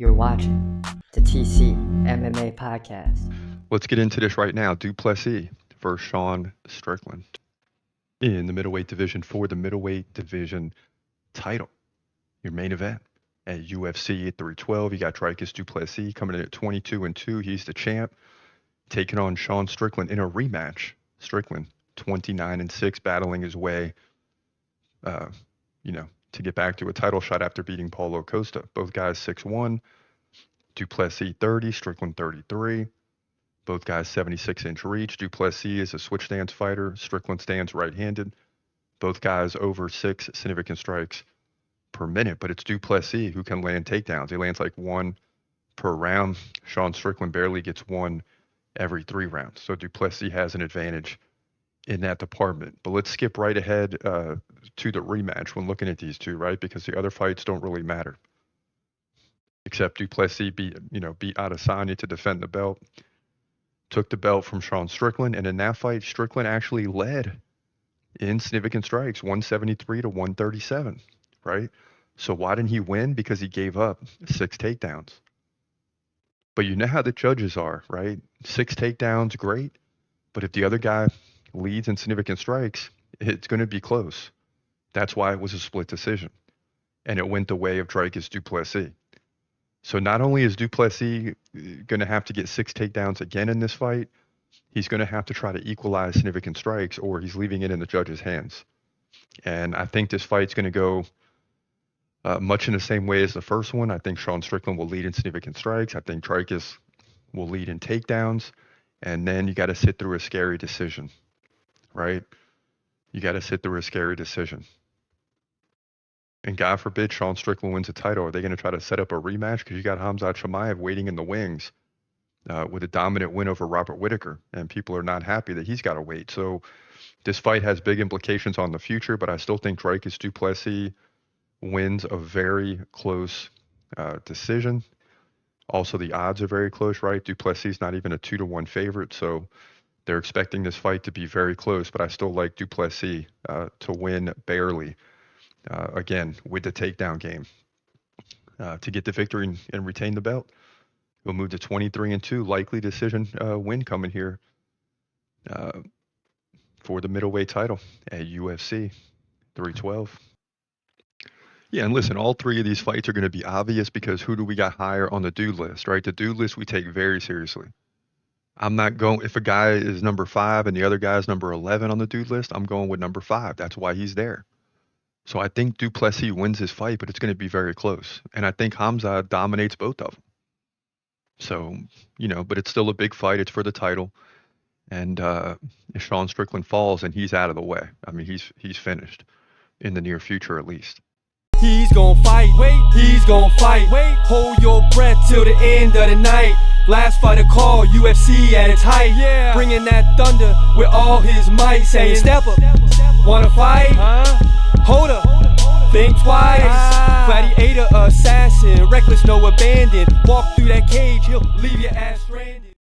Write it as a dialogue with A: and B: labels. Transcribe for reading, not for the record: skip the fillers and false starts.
A: You're watching the TCMMA podcast.
B: Let's get into this right now. Du Plessis versus Sean Strickland in the middleweight division for the middleweight division title. Your main event at UFC 312. You got Dricus Du Plessis coming in at 22-2. He's the champ, taking on Sean Strickland in a rematch. Strickland 29-6, battling his way, to get back to a title shot after beating Paulo Costa. Both guys 6'1", Du Plessis 30, Strickland 33. Both guys 76-inch reach. Du Plessis is a switch stance fighter. Strickland stands right-handed. Both guys over 6 significant strikes per minute, but it's Du Plessis who can land takedowns. He lands like 1 per round. Sean Strickland barely gets 1 every 3 rounds. So Du Plessis has an advantage in that department. But let's skip right ahead to the rematch when looking at these two, right? Because the other fights don't really matter. Except Du Plessis beat Adesanya to defend the belt. Took the belt from Sean Strickland, and in that fight, Strickland actually led in significant strikes, 173 to 137, right? So why didn't he win? Because he gave up 6 takedowns. But you know how the judges are, right? 6 takedowns, great. But if the other guy leads in significant strikes, it's going to be close. That's why it was a split decision. And it went the way of Dricus Du Plessis. So not only is Du Plessis going to have to get 6 takedowns again in this fight, he's going to have to try to equalize significant strikes, or he's leaving it in the judges' hands. And I think this fight's going to go much in the same way as the first one. I think Sean Strickland will lead in significant strikes. I think Dricus will lead in takedowns. And then you got to sit through a scary decision, right? You got to sit through a scary decision. And God forbid Sean Strickland wins a title. Are they going to try to set up a rematch? Because you got Khamzat Chimaev waiting in the wings with a dominant win over Robert Whittaker. And people are not happy that he's got to wait. So this fight has big implications on the future, but I still think Dricus Du Plessis wins a very close decision. Also, the odds are very close, right? Du Plessis is not even a 2-1 favorite, so they're expecting this fight to be very close, but I still like Du Plessis to win barely. Again, with the takedown game, to get the victory and retain the belt. He'll move to 23-2, likely decision win coming here for the middleweight title at UFC 312. Yeah, and listen, all 3 of these fights are going to be obvious because who do we got higher on the dude list, right? The dude list we take very seriously. I'm not going, if a guy is number 5 and the other guy is number 11 on the dude list, I'm going with number 5. That's why he's there. So I think Du Plessis wins his fight, but it's going to be very close. And I think Khamzat dominates both of them. So, but it's still a big fight. It's for the title. And if Sean Strickland falls, and he's out of the way. I mean, he's finished in the near future at least.
C: He's gon' fight, he's gon' fight. Hold your breath till the end of the night. Last fighter call, UFC at its height. Bringing that thunder with all his might. Saying, step up, wanna fight? Hold up, think twice. Gladiator, assassin, reckless, no abandon. Walk through that cage, he'll leave your ass.